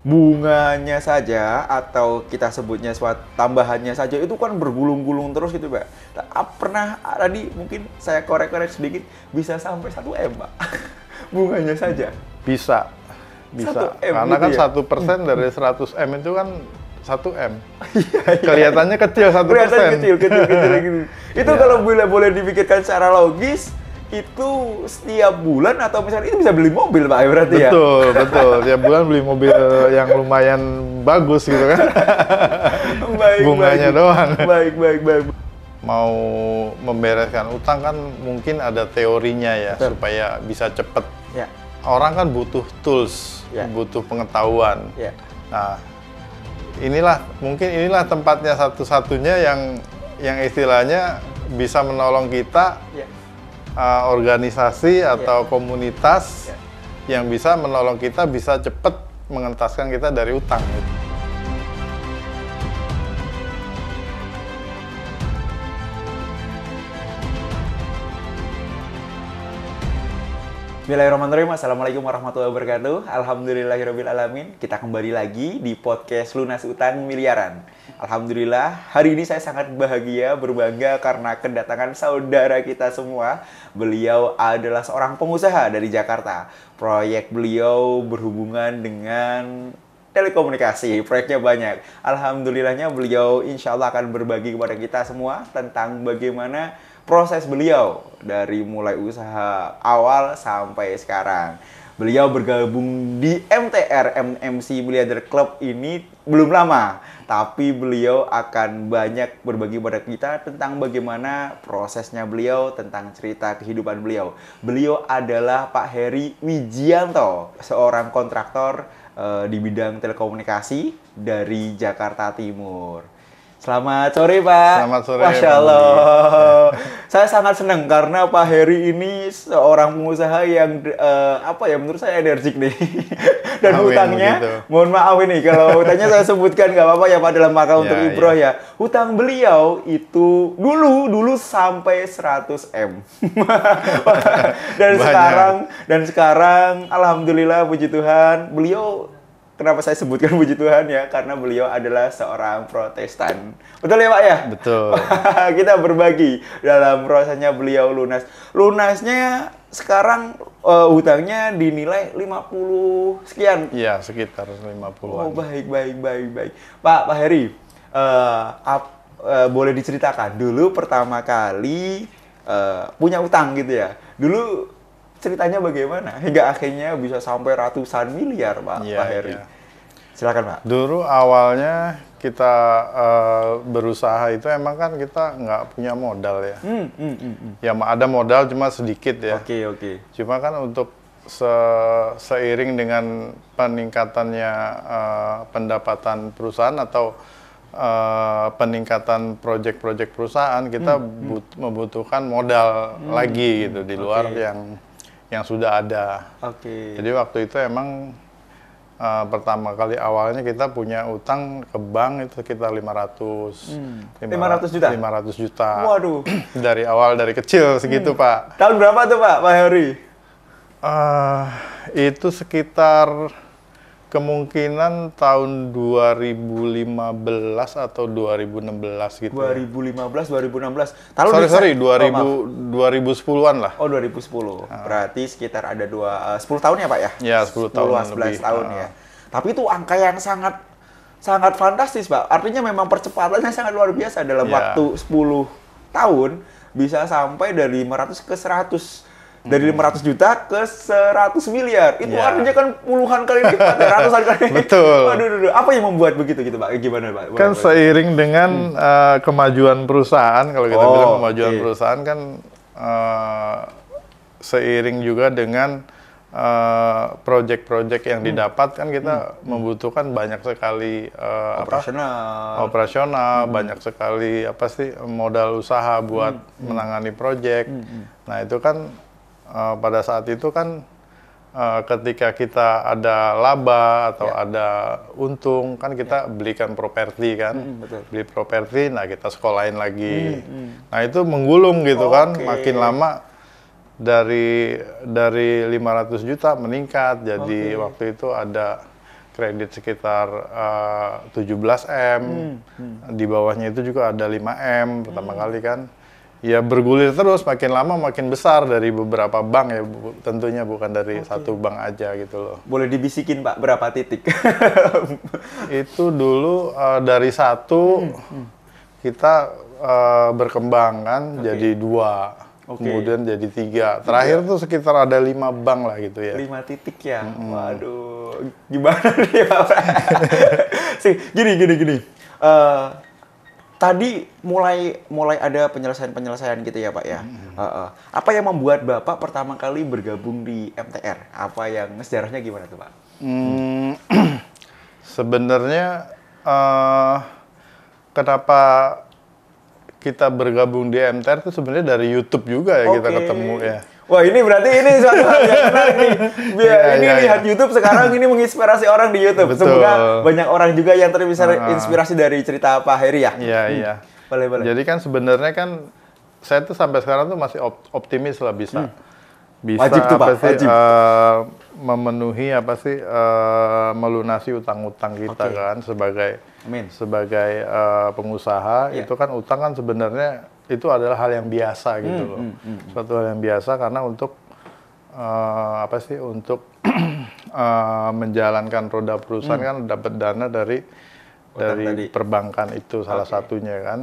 bunganya saja atau kita sebutnya suatu tambahannya saja itu kan bergulung-gulung terus gitu, Pak. Pernah tadi mungkin saya korek-korek sedikit bisa sampai 1 M, Pak. Bunganya saja. Bisa, bisa. 1 M Karena gitu kan ya? 1% dari 100 M itu kan 1 M. Iya, iya. Kelihatannya kecil 1%. Kelihatan kecil gitu. Itu Iya. kalau boleh dipikirkan secara logis, itu setiap bulan atau misalnya itu bisa beli mobil, Pak, berarti ya? Betul, betul. Tiap bulan beli mobil yang lumayan bagus gitu kan. Baik, Bunganya baik. doang. Baik. Mau membereskan utang kan mungkin ada teorinya ya, Betul. supaya bisa cepet. Ya, Orang kan butuh tools, Ya. butuh pengetahuan. ya. Nah, inilah tempatnya satu-satunya yang istilahnya bisa menolong kita, Ya. organisasi atau komunitas Ya. yang bisa menolong kita bisa cepat mengentaskan kita dari utang. Bismillahirrahmanirrahim. Assalamualaikum warahmatullahi wabarakatuh. Alhamdulillahirrahmanirrahim. Kita kembali lagi di podcast Lunas Utang Miliaran. Alhamdulillah, hari ini saya sangat bahagia, berbangga karena kedatangan saudara kita semua. Beliau adalah seorang pengusaha dari Jakarta. Proyek beliau berhubungan dengan telekomunikasi, proyeknya banyak. Alhamdulillahnya beliau insya Allah akan berbagi kepada kita semua tentang bagaimana proses beliau dari mulai usaha awal sampai sekarang. Beliau bergabung di MTR, MMC Miliarder Club ini belum lama, tapi beliau akan banyak berbagi kepada kita tentang bagaimana prosesnya beliau, tentang cerita kehidupan beliau. Beliau adalah Pak Heri Wijianto, seorang kontraktor di bidang telekomunikasi dari Jakarta Timur. Selamat sore, Pak. Selamat sore, Masya Pak Allah. Saya sangat senang karena Pak Heri ini seorang pengusaha yang menurut saya energik nih. Dan Amin, hutangnya, begitu. mohon maaf ini kalau hutangnya saya sebutkan nggak apa-apa ya Pak dalam maka untuk ibroh ya. Hutang beliau itu dulu sampai 100 M. Banyak. dan sekarang alhamdulillah puji Tuhan, beliau kenapa saya sebutkan puji Tuhan ya? Karena beliau adalah seorang Protestan. Betul ya Pak ya? Betul. Kita berbagi dalam prosesnya beliau lunas. Lunasnya sekarang hutangnya dinilai 50 sekian. Iya, sekitar 50-an. Oh, baik. Pak Heri, boleh diceritakan dulu pertama kali punya utang gitu ya. Dulu ceritanya bagaimana hingga akhirnya bisa sampai ratusan miliar, Pak, Iya, Pak Heri. iya. Silakan, Pak. Dulu awalnya kita berusaha itu emang kan kita nggak punya modal ya. Ya ada modal cuma sedikit ya. Oke. Cuma kan untuk seiring dengan peningkatannya pendapatan perusahaan atau peningkatan proyek-proyek perusahaan, kita membutuhkan modal lagi gitu di luar yang sudah ada. Oke. Jadi waktu itu emang pertama kali awalnya kita punya utang ke bank itu sekitar 500 500 juta? 500 juta. Waduh. Dari kecil segitu, Pak. Tahun berapa tuh, Pak Heri? Itu sekitar kemungkinan tahun 2015 atau 2016 gitu. 2015, 2016. Sorry, Oh, 2010-an lah. Oh, 2010. Berarti sekitar ada 10 tahun ya, Pak ya? Ya, 10 tahun 11 lebih. tahun ya. Tapi itu angka yang sangat fantastis, Pak. Artinya memang percepatannya sangat luar biasa dalam Ya. waktu 10 tahun bisa sampai dari 500 ke 100. Dari 500 juta ke 100 miliar. Itu Ya. artinya kan puluhan kali lipat, ya, ratusan kali. Betul. Waduh. Apa yang membuat begitu gitu, Pak? Gimana, Pak? Kan seiring dengan kemajuan perusahaan, kalau kita bilang kemajuan perusahaan kan seiring juga dengan proyek-proyek yang didapat kan kita membutuhkan banyak sekali operasional, banyak sekali modal usaha buat menangani proyek. Nah itu kan pada saat itu kan ketika kita ada laba atau ada untung kan kita belikan properti kan, betul. beli properti, nah kita sekolahin lagi. Nah itu menggulung gitu kan, makin lama dari 500 juta meningkat jadi waktu itu ada kredit sekitar 17 M, di bawahnya itu juga ada 5 M pertama kali kan. Ya bergulir terus, makin lama makin besar dari beberapa bank ya, tentunya bukan dari satu bank aja gitu loh. Boleh dibisikin Pak, berapa titik? Itu dulu dari satu kita berkembang kan jadi 2. Kemudian jadi 3. Terakhir tuh sekitar ada 5 bank lah gitu ya. 5 titik ya? Waduh, gimana nih Pak? Gini. Tadi mulai ada penyelesaian gitu ya Pak ya. Apa yang membuat Bapak pertama kali bergabung di MTR? Apa yang sejarahnya gimana tuh Pak? Sebenarnya kenapa kita bergabung di MTR itu sebenarnya dari YouTube juga ya, kita ketemu ya. Wah ini berarti ini suatu hal yang menarik nih. Lihat YouTube sekarang ini menginspirasi orang di YouTube. Betul. Semoga banyak orang juga yang terinspirasi dari cerita Pak Heri ya. Iya. Boleh. Jadi kan sebenarnya kan saya tuh sampai sekarang tuh masih optimis lah bisa wajib tuh, Pak. Wajib. Memenuhi melunasi utang-utang kita kan sebagai pengusaha. Itu kan utang kan sebenarnya itu adalah hal yang biasa gitu loh. Suatu hal yang biasa karena untuk untuk menjalankan roda perusahaan kan dapat dana dari perbankan itu salah satunya kan.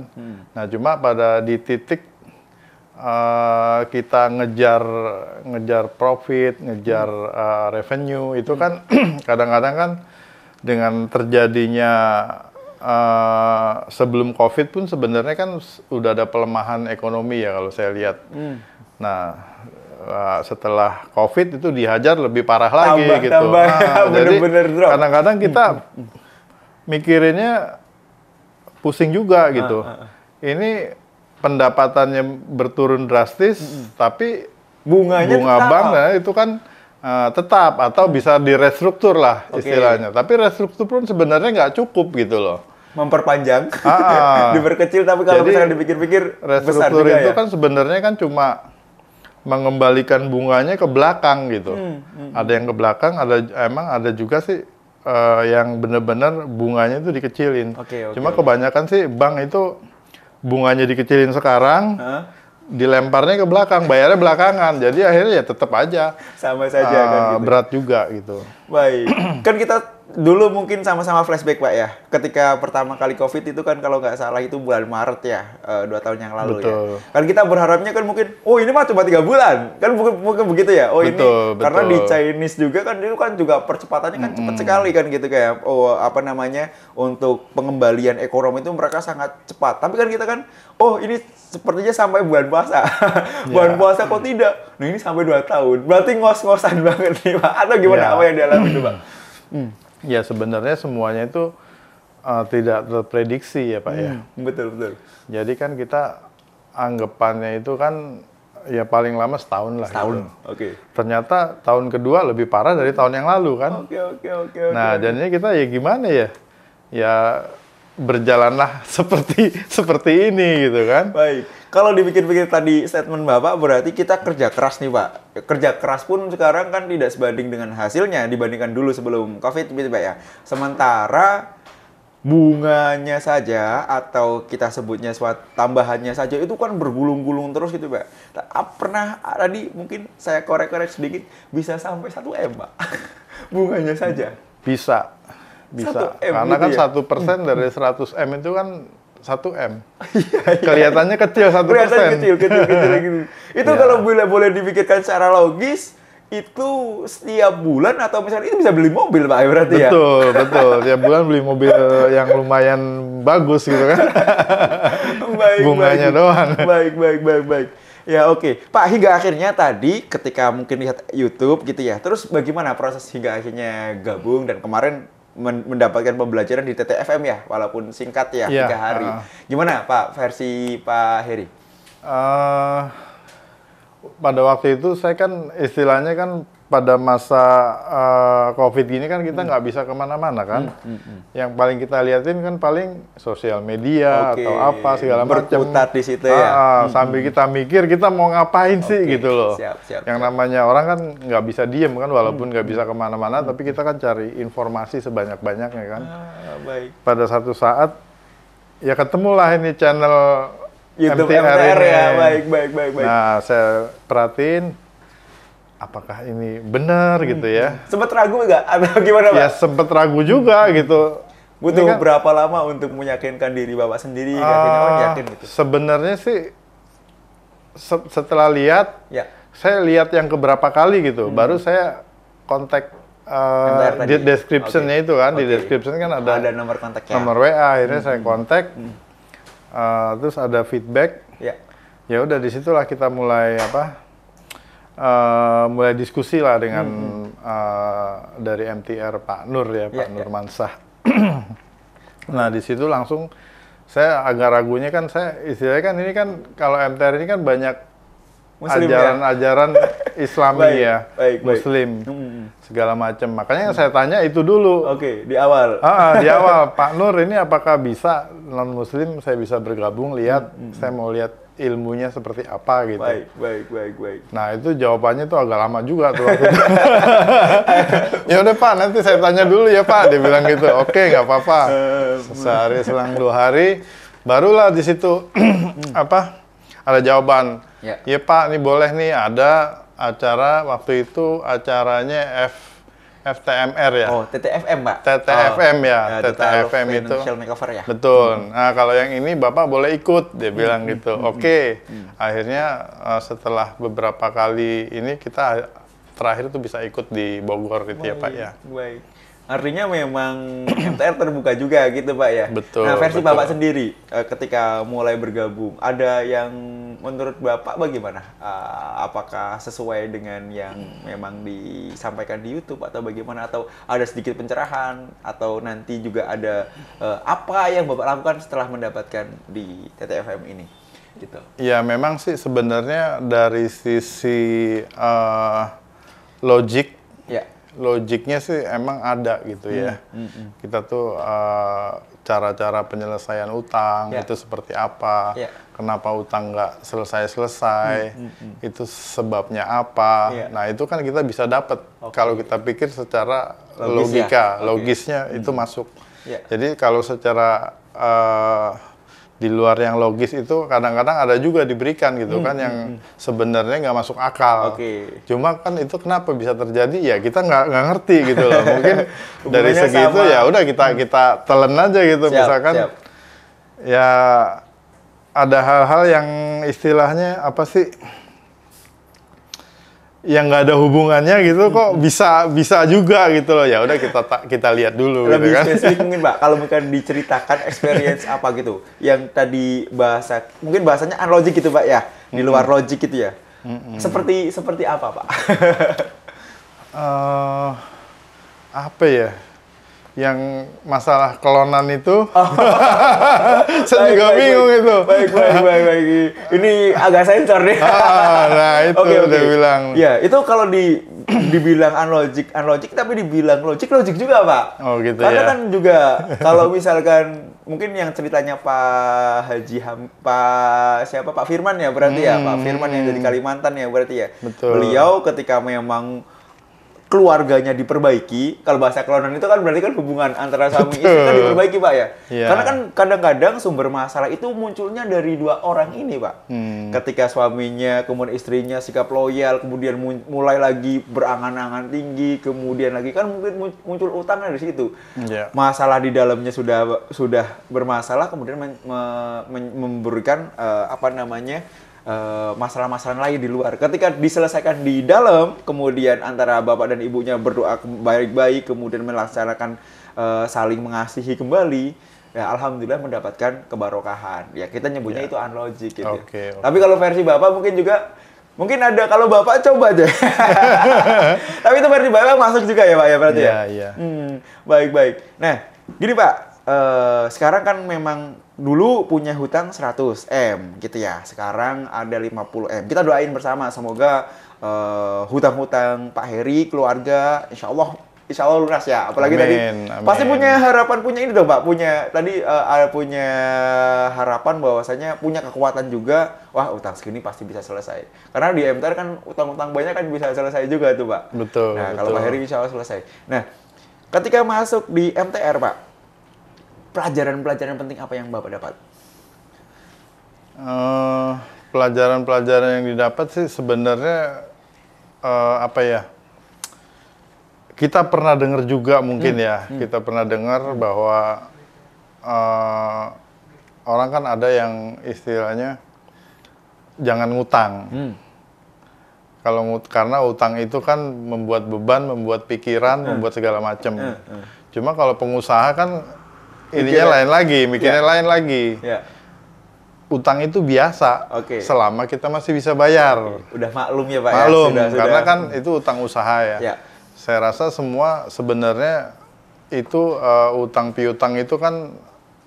Nah, cuma di titik kita ngejar profit, ngejar revenue itu kan kadang-kadang kan dengan terjadinya sebelum COVID pun sebenarnya kan udah ada pelemahan ekonomi ya kalau saya lihat. Nah, setelah COVID itu dihajar lebih parah lagi gitu. Jadi kadang-kadang kita mikirinnya pusing juga gitu. Ini pendapatannya berturun drastis, tapi bunga bank itu kan tetap atau bisa direstruktur lah istilahnya. Tapi restruktur pun sebenarnya nggak cukup gitu loh. Memperpanjang, diperkecil, tapi kalau misalnya dipikir-pikir besar restruktur juga itu ya? kan sebenarnya kan cuma mengembalikan bunganya ke belakang gitu. Ada yang ke belakang, ada juga sih yang benar-benar bunganya itu dikecilin. Cuma kebanyakan sih bank itu bunganya dikecilin sekarang, dilemparnya ke belakang, bayarnya belakangan. Jadi akhirnya ya tetap aja sama saja kan gitu. Berat juga gitu. Baik. Kan kita dulu mungkin sama-sama flashback Pak ya. Ketika pertama kali COVID itu kan kalau nggak salah itu bulan Maret ya, 2 tahun yang lalu. Betul. Ya. Kan kita berharapnya kan mungkin, oh ini mah cuma 3 bulan. Kan mungkin begitu ya. Oh betul. Karena di Chinese juga kan itu kan juga percepatannya kan cepat sekali kan gitu kayak untuk pengembalian ekonomi itu mereka sangat cepat. Tapi kan kita kan ini sepertinya sampai bulan puasa. Bulan puasa kok tidak? Nah ini sampai 2 tahun. Berarti ngos-ngosan banget nih Pak. Atau gimana apa yang dialami itu Pak? Ya sebenarnya semuanya itu tidak terprediksi ya Pak ya. Betul. Jadi kan kita anggapannya itu kan ya paling lama setahun lah. Setahun. Gitu. Ternyata tahun kedua lebih parah dari tahun yang lalu kan. Oke. Nah jadinya kita ya gimana ya? Ya berjalanlah seperti ini gitu kan. Baik. Kalau dipikir-pikir tadi statement Bapak berarti kita kerja keras nih Pak. Kerja keras pun sekarang kan tidak sebanding dengan hasilnya dibandingkan dulu sebelum COVID gitu Pak ya. Sementara bunganya saja atau kita sebutnya tambahannya saja itu kan bergulung-gulung terus gitu Pak. Pernah tadi mungkin saya korek-korek sedikit bisa sampai 1 M Pak. Bunganya saja. Bisa. Karena kan gitu ya? 1% dari 100 M itu kan 1 M. Kelihatannya kecil 1%. Kelihatan kecil gitu. Itu kalau boleh dipikirkan secara logis, itu setiap bulan atau misalnya itu bisa beli mobil Pak berarti ya? Betul. Tiap bulan beli mobil yang lumayan bagus gitu kan. Bunganya doang. Baik. Ya oke. Pak, hingga akhirnya tadi ketika mungkin lihat YouTube gitu ya, terus bagaimana proses hingga akhirnya gabung dan kemarin mendapatkan pembelajaran di TTFM ya, walaupun singkat ya, 3 hari. Gimana Pak, versi Pak Heri? Pada waktu itu saya kan istilahnya kan pada masa COVID gini kan kita nggak bisa kemana-mana kan. Yang paling kita liatin kan paling sosial media atau apa segala macam. Berkutat di situ ya. Sambil kita mikir kita mau ngapain sih gitu loh. Yang namanya orang kan nggak bisa diem kan, walaupun nggak bisa kemana-mana, tapi kita kan cari informasi sebanyak-banyaknya kan. Baik. Pada satu saat ya ketemulah ini channel YouTube MTR MTR ini. ya. Baik. Nah, saya perhatiin apakah ini benar gitu ya. Sempet ragu nggak? Atau gimana, Pak? Ya sempet ragu juga gitu. Butuh Ini kan, berapa lama untuk meyakinkan diri Bapak sendiri? Akhirnya yakin gitu. Sebenarnya sih setelah lihat, Ya. saya lihat yang keberapa kali gitu. Baru saya kontak di description-nya itu kan. Di description kan ada nomor kontaknya. nomor WA. Akhirnya saya kontak. Terus ada feedback. Ya. Ya udah disitulah kita mulai mulai diskusi lah dengan dari MTR Pak Nur ya, Pak Nurmansah. Nah di situ langsung saya agak ragunya kan, saya istilahnya kan ini kan kalau MTR ini kan banyak ajaran-ajaran Islami Muslim segala macam. Makanya saya tanya itu dulu. Oke, di awal. Di awal Pak Nur ini apakah bisa non Muslim saya bisa bergabung lihat, saya mau lihat ilmunya seperti apa gitu. Baik. Nah itu jawabannya tuh agak lama juga tuh waktu itu. Ya udah Pak, nanti saya tanya dulu ya Pak, dia bilang gitu. Oke, nggak apa-apa. Sehari selang 2 hari, barulah di situ ada jawaban. Ya Pak, ini boleh nih ada acara waktu itu acaranya FTMR ya. Oh, TTFM, Pak. TTFM ya, TTFM itu. Financial Makeover ya. Betul. Nah, kalau yang ini Bapak boleh ikut, dia bilang gitu. Oke. Akhirnya setelah beberapa kali ini kita terakhir tuh bisa ikut di Bogor gitu ya, Pak ya. Baik. Artinya memang MTR terbuka juga gitu, Pak ya. Betul. Nah, versi Bapak sendiri ketika mulai bergabung, ada yang menurut Bapak bagaimana? Apakah sesuai dengan yang memang disampaikan di YouTube atau bagaimana? Atau ada sedikit pencerahan? Atau nanti juga ada apa yang Bapak lakukan setelah mendapatkan di TTFM ini? Gitu. Ya, memang sih sebenarnya dari sisi logiknya sih emang ada gitu ya. Kita tuh cara-cara penyelesaian utang itu seperti apa, kenapa utang nggak selesai-selesai, itu sebabnya apa. Nah itu kan kita bisa dapat kalau kita pikir secara logisnya itu masuk. Jadi kalau secara di luar yang logis itu kadang-kadang ada juga diberikan gitu kan yang sebenarnya nggak masuk akal. Cuma kan itu kenapa bisa terjadi ya kita nggak ngerti gitu loh. Mungkin dari segi itu ya udah kita telan aja gitu. Misalkan ya ada hal-hal yang istilahnya apa sih yang nggak ada hubungannya gitu kok bisa juga gitu loh. Ya udah kita lihat dulu. Lebih gitu kan. spesifik mungkin Pak, kalau mungkin diceritakan experience apa gitu yang tadi mungkin bahasanya unlogic gitu Pak ya, di luar logik gitu ya. Seperti apa Pak? Apa ya? Yang masalah klonan itu, saya juga bingung itu. Baik. Ini agak sensor nih. Nah itu udah bilang. Ya itu kalau dibilang unlogic tapi dibilang logik juga Pak. Oh gitu. Karena ya. kan juga kalau misalkan mungkin yang ceritanya Pak Pak Firman ya berarti ya, Pak Firman yang dari Kalimantan ya berarti ya. Betul. Beliau ketika memang keluarganya diperbaiki, kalau bahasa klonan itu kan berarti kan hubungan antara suami istri kan diperbaiki Pak ya. Karena kan kadang-kadang sumber masalah itu munculnya dari 2 orang ini Pak. Ketika suaminya, kemudian istrinya sikap loyal, kemudian mulai lagi berangan-angan tinggi, kemudian lagi kan mungkin muncul utangnya dari situ. Masalah di dalamnya sudah bermasalah, kemudian memberikan masalah-masalah lain di luar. Ketika diselesaikan di dalam, kemudian antara bapak dan ibunya berdoa baik-baik, kemudian melaksanakan saling mengasihi kembali, ya alhamdulillah mendapatkan kebarokahan. Ya kita nyebutnya itu unlogic gitu. Tapi kalau versi bapak mungkin ada, kalau bapak coba aja. Tapi itu versi bapak masuk juga ya Pak ya berarti ya? Iya. Baik. Nah, gini Pak, sekarang kan memang dulu punya hutang 100 M gitu ya. Sekarang ada 50 M. Kita doain bersama semoga hutang-hutang Pak Heri, keluarga, insya Allah lunas ya. Apalagi tadi Amin. pasti punya harapan, punya ini dong Pak, punya tadi ada punya harapan bahwasanya punya kekuatan juga, wah utang segini pasti bisa selesai. Karena di MTR kan utang-utang banyak kan bisa selesai juga tuh Pak. Betul. Nah kalau Pak Heri insya Allah selesai. Nah ketika masuk di MTR Pak, pelajaran-pelajaran penting apa yang Bapak dapat? Pelajaran-pelajaran yang didapat sih sebenarnya apa ya? Kita pernah dengar juga mungkin kita pernah dengar bahwa orang kan ada yang istilahnya jangan ngutang. Karena utang itu kan membuat beban, membuat pikiran, membuat segala macam. Cuma kalau pengusaha kan ininya lain lagi, mikirnya lain lagi. Utang itu biasa, selama kita masih bisa bayar. Udah maklum ya Pak maklum, ya? Karena kan itu utang usaha ya. Saya rasa semua sebenarnya itu utang piutang itu kan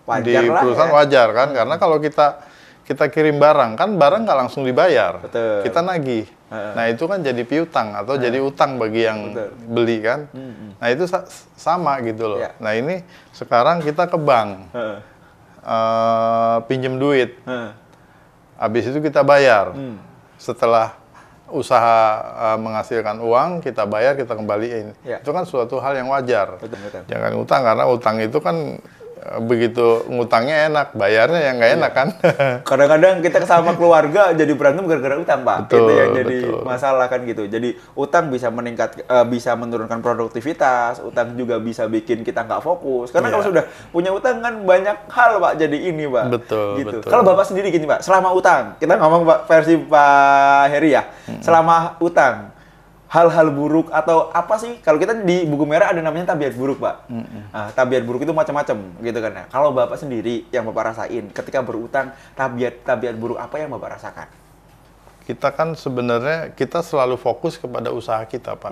wajar di perusahaan wajar kan, karena kalau kita kirim barang kan barang nggak langsung dibayar, kita nagih. Nah itu kan jadi piutang atau jadi utang bagi yang beli kan. Nah itu sama gitu loh. Nah ini sekarang kita ke bank, pinjem duit, habis itu kita bayar. Setelah usaha menghasilkan uang, kita bayar, kita kembaliin. Itu kan suatu hal yang wajar. Jangan utang, karena utang itu kan begitu ngutangnya enak, bayarnya yang nggak enak kan. Kadang-kadang kita sama keluarga jadi berantem gara-gara utang Pak. Itu yang jadi masalah kan gitu. Jadi utang bisa bisa menurunkan produktivitas, utang juga bisa bikin kita nggak fokus. Karena kalau sudah punya utang kan banyak hal Pak jadi ini Pak. Gitu. Kalau Bapak sendiri gini Pak, selama utang, kita ngomong Pak versi Pak Heri ya, selama utang, hal-hal buruk atau apa sih? Kalau kita di buku merah ada namanya tabiat buruk, Pak. Nah, tabiat buruk itu macam-macam, gitu kan ya. Kalau Bapak sendiri yang Bapak rasain ketika berutang, tabiat buruk apa yang Bapak rasakan? Kita kan sebenarnya kita selalu fokus kepada usaha kita, Pak.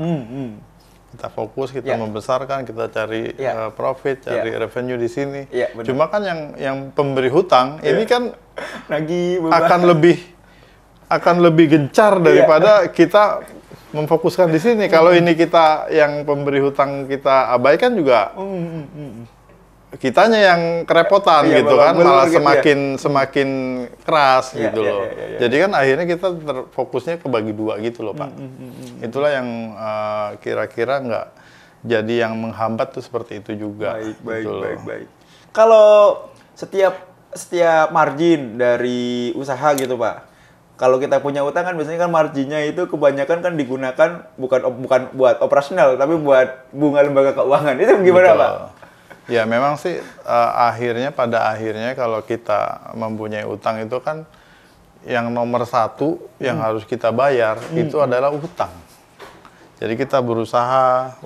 Kita fokus, kita membesarkan, kita cari profit, cari revenue di sini. Cuma kan yang pemberi hutang ini kan akan lebih gencar daripada kita memfokuskan di sini. Kalau ini kita yang pemberi hutang kita abaikan juga, kitanya yang kerepotan gitu kan, malah semakin keras gitu loh. Jadi kan akhirnya kita fokusnya kebagi dua gitu loh Pak. Itulah yang kira-kira nggak jadi yang menghambat tuh seperti itu juga. Baik. Kalau setiap margin dari usaha gitu Pak, kalau kita punya utang kan biasanya kan marginnya itu kebanyakan kan digunakan bukan buat operasional, tapi buat bunga lembaga keuangan. Itu gimana Pak? Ya memang sih pada akhirnya kalau kita mempunyai utang itu kan yang nomor satu yang harus kita bayar itu adalah utang. Jadi kita berusaha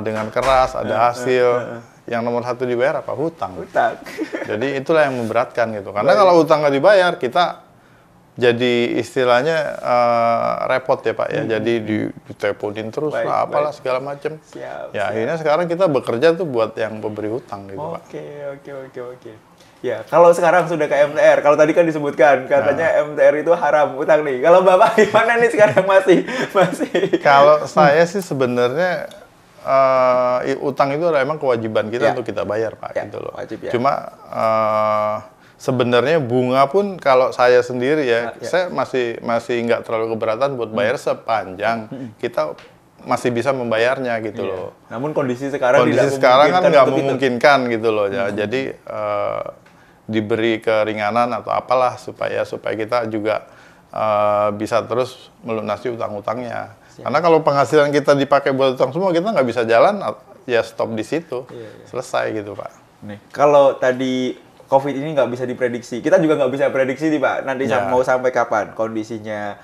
dengan keras, ada hasil. Yang nomor satu dibayar apa? Hutang. Jadi itulah yang memberatkan gitu. Karena kalau utang nggak dibayar, kita jadi istilahnya repot ya Pak ya. Jadi diteleponin terus lah, apalah segala macam. Ya akhirnya sekarang kita bekerja tuh buat yang pemberi hutang gitu Pak. Oke. Ya, kalau sekarang sudah ke MTR, kalau tadi kan disebutkan katanya MTR itu haram utang nih. Kalau Bapak gimana nih sekarang masih? Kalau saya sih sebenarnya utang itu adalah emang kewajiban kita untuk kita bayar Pak gitu loh. Wajib, Cuma sebenarnya bunga pun kalau saya sendiri saya masih nggak terlalu keberatan buat bayar sepanjang kita masih bisa membayarnya gitu loh. Namun kondisi sekarang kan nggak memungkinkan gitu loh ya. Jadi diberi keringanan atau apalah supaya kita juga bisa terus melunasi utang-utangnya. Karena kalau penghasilan kita dipakai buat utang semua, kita nggak bisa jalan, ya stop di situ, selesai gitu Pak. Nih, kalau tadi COVID ini nggak bisa diprediksi, kita juga nggak bisa prediksi nih Pak, nanti mau sampai kapan kondisinya,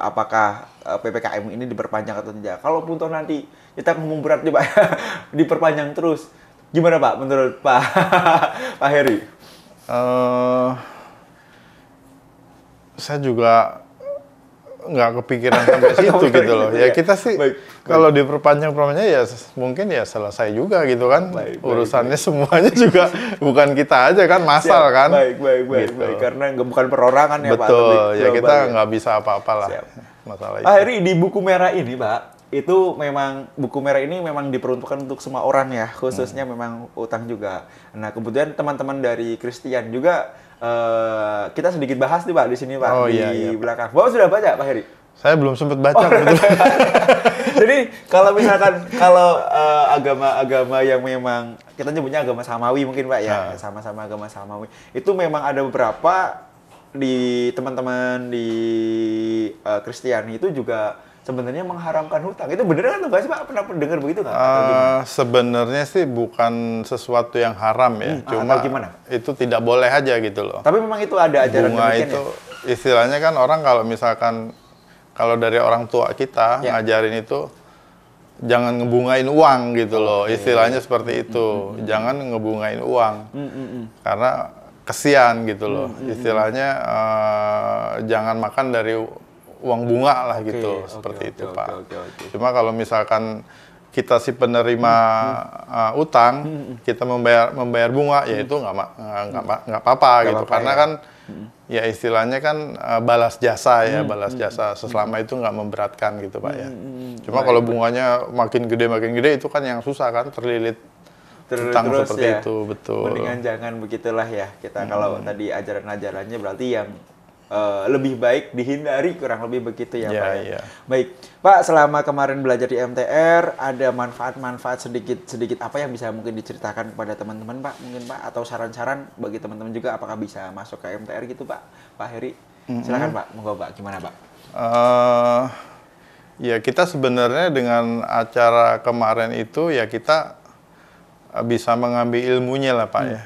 apakah PPKM ini diperpanjang atau tidak. Kalaupun toh nanti kita ngomong berat nih Pak, diperpanjang terus, gimana Pak menurut Pak Heri? Saya juga nggak kepikiran sampai situ gitu loh. Ya kita sih kalau diperpanjang-perpanjangnya ya mungkin ya selesai juga gitu kan. Urusannya semuanya juga bukan kita aja kan, massal kan. Baik. Karena bukan perorangan ya Pak. Betul, ya kita nggak bisa apa-apa lah masalah itu. Akhirnya di buku merah ini Pak, itu memang buku merah ini memang diperuntukkan untuk semua orang ya, khususnya memang utang juga. Nah kemudian teman-teman dari Christian juga kita sedikit bahas nih Pak di sini Pak di belakang. Bapak sudah baca Pak Heri? Saya belum sempat baca. Jadi kalau misalkan agama-agama yang memang kita nyebutnya agama samawi mungkin Pak ya, sama-sama agama samawi. Itu memang ada beberapa di teman-teman di Kristiani itu juga sebenarnya mengharamkan hutang. Itu beneran atau nggak sih Pak? Pernah dengar begitu nggak? Sebenarnya sih bukan sesuatu yang haram ya. Cuma gimana? Itu tidak boleh aja gitu loh. Tapi memang itu ada ajaran bunga demikian itu, istilahnya kan orang kalau misalkan, kalau dari orang tua kita ngajarin itu, jangan ngebungain uang gitu loh. Istilahnya seperti itu. Jangan ngebungain uang. Karena kesian gitu loh. Istilahnya jangan makan dari uang bunga lah gitu, seperti itu Pak. Cuma kalau misalkan kita si penerima utang, kita membayar bunga, ya itu nggak apa-apa gitu. Karena kan ya istilahnya kan balas jasa ya, balas jasa selama itu nggak memberatkan gitu Pak ya. Cuma kalau bunganya makin gede itu kan yang susah kan, terlilit utang seperti itu, betul. Mendingan jangan begitulah ya kita. Kalau tadi ajaran-ajarannya berarti yang lebih baik dihindari, kurang lebih begitu ya Pak ya. Baik Pak, selama kemarin belajar di MTR ada manfaat-manfaat sedikit apa yang bisa mungkin diceritakan kepada teman-teman Pak, mungkin Pak, atau saran-saran bagi teman-teman juga apakah bisa masuk ke MTR gitu Pak Heri? Silakan Pak, monggo Pak, gimana Pak? Ya kita sebenarnya dengan acara kemarin itu ya kita bisa mengambil ilmunya lah Pak ya.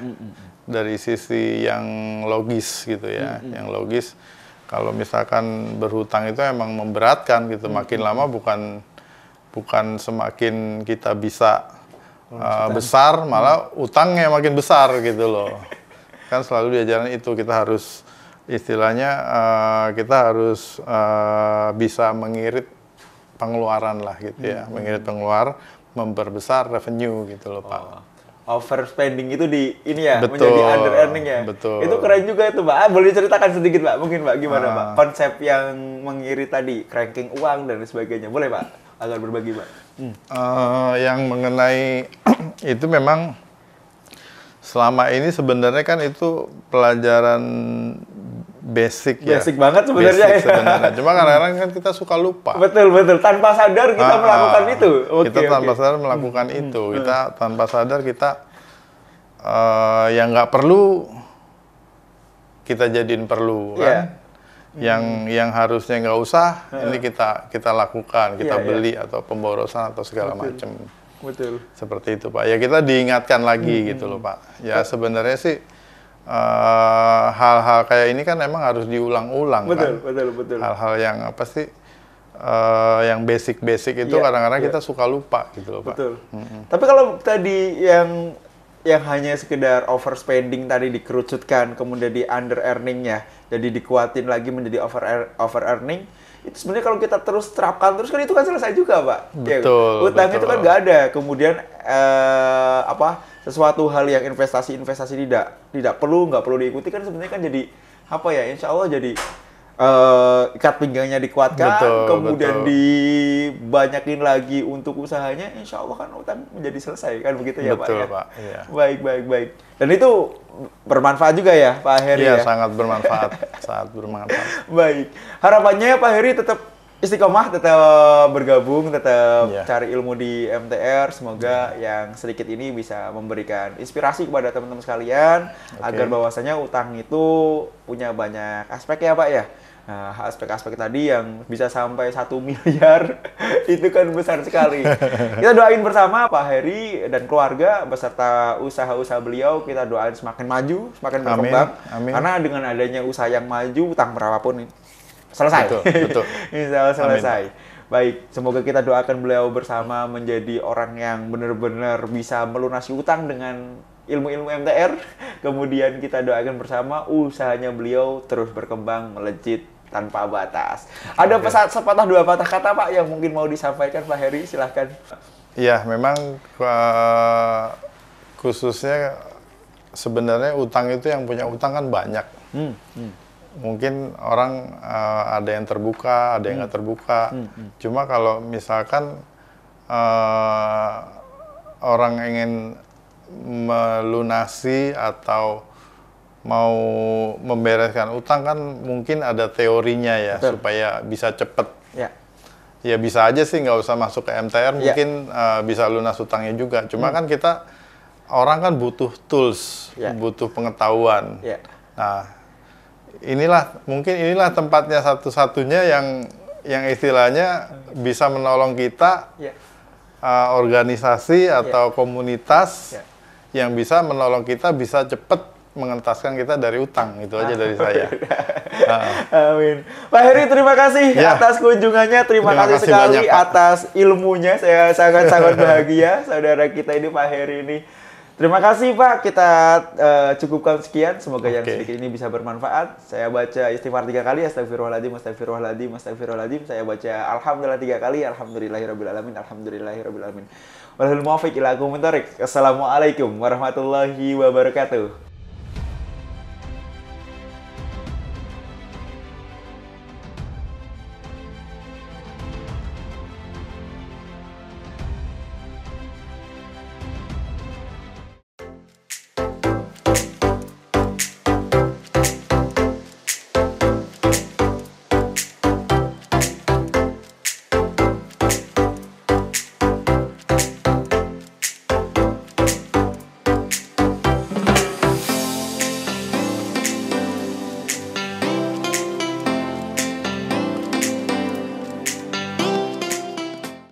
Dari sisi yang logis gitu ya, yang logis. Kalau misalkan berhutang itu emang memberatkan gitu, makin lama bukan semakin kita bisa besar, malah utangnya makin besar gitu loh. Kan selalu diajarin itu, kita harus istilahnya kita harus bisa mengirit pengeluaran lah gitu ya, mengirit pengeluar, memperbesar revenue gitu loh Pak. Overspending itu menjadi under earning ya. Betul. Itu keren juga itu Pak. Boleh diceritakan sedikit Pak, mungkin Pak gimana Pak? Konsep yang mengirit tadi, cranking uang dan sebagainya. Boleh Pak, agar berbagi Pak? Yang mengenai itu memang selama ini sebenarnya kan itu pelajaran basic ya. Basic banget sebenarnya. Cuma kadang-kadang kan kita suka lupa. Betul. Tanpa sadar kita melakukan itu. Kita tanpa sadar melakukan itu. Kita tanpa sadar kita yang nggak perlu kita jadiin perlu kan. Yang harusnya nggak usah ini kita lakukan, kita beli atau pemborosan atau segala macam. Betul. Seperti itu Pak. Ya kita diingatkan lagi gitu loh Pak. Ya sebenarnya sih hal-hal kayak ini kan emang harus diulang-ulang kan. Betul. Hal-hal yang apa sih yang basic itu kadang-kadang kita suka lupa gitu loh Pak. Betul. Tapi kalau tadi yang hanya sekedar overspending tadi dikerucutkan kemudian di under earning ya, jadi dikuatin lagi menjadi over earning, itu sebenarnya kalau kita terus terapkan terus kan itu kan selesai juga Pak. Betul. Utang itu kan nggak ada. Kemudian sesuatu hal yang investasi nggak perlu diikuti kan sebenarnya kan jadi apa ya, insya Allah jadi ikat pinggangnya dikuatkan, kemudian dibanyakin lagi untuk usahanya, insya Allah kan utang menjadi selesai kan begitu ya Pak ya. Pak. Iya. Baik. Dan itu bermanfaat juga ya Pak Heri ya? Sangat bermanfaat, sangat bermanfaat. Baik, harapannya Pak Heri tetap istiqomah, tetap bergabung, tetap cari ilmu di MTR. Semoga yang sedikit ini bisa memberikan inspirasi kepada teman-teman sekalian agar bahwasanya utang itu punya banyak aspek ya Pak ya. Nah, aspek-aspek tadi yang bisa sampai 1 miliar itu kan besar sekali. Kita doain bersama Pak Heri dan keluarga beserta usaha-usaha beliau, kita doain semakin maju, semakin berkembang. Amin. Karena dengan adanya usaha yang maju, utang berapapun selesai. Betul. Insya Allah selesai. Amin. Baik, semoga kita doakan beliau bersama menjadi orang yang benar-benar bisa melunasi utang dengan ilmu-ilmu MTR. Kemudian kita doakan bersama usahanya beliau terus berkembang, melejit, tanpa batas. Ada pesan sepatah dua patah kata Pak yang mungkin mau disampaikan Pak Heri, silahkan. Iya, memang khususnya sebenarnya utang itu yang punya utang kan banyak. Mungkin orang ada yang terbuka, ada yang nggak terbuka. Cuma kalau misalkan orang ingin melunasi atau mau membereskan utang kan mungkin ada teorinya ya. Betul. Supaya bisa cepet. Ya bisa aja sih nggak usah masuk ke MTR, mungkin bisa lunas utangnya juga. Cuma kan kita orang kan butuh tools, butuh pengetahuan. Nah, mungkin inilah tempatnya satu-satunya yang istilahnya bisa menolong kita, organisasi atau komunitas yang bisa menolong kita bisa cepat mengentaskan kita dari utang. Itu aja dari saya. Amin. Pak Heri, terima kasih atas kunjungannya. Terima kasih sekali banyak, atas ilmunya. Saya sangat-sangat bahagia saudara kita ini, Pak Heri ini. Terima kasih Pak. Kita cukupkan sekian. Semoga yang sedikit ini bisa bermanfaat. Saya baca istighfar 3 kali. Astagfirullahaladzim, astagfirullahaladzim, astagfirullahaladzim. Saya baca alhamdulillah 3 kali. Alhamdulillahirrabbilalamin, alhamdulillahirrabbilalamin. Wallahul muwaffiq ila aqwamit thoriq. Assalamualaikum warahmatullahi wabarakatuh.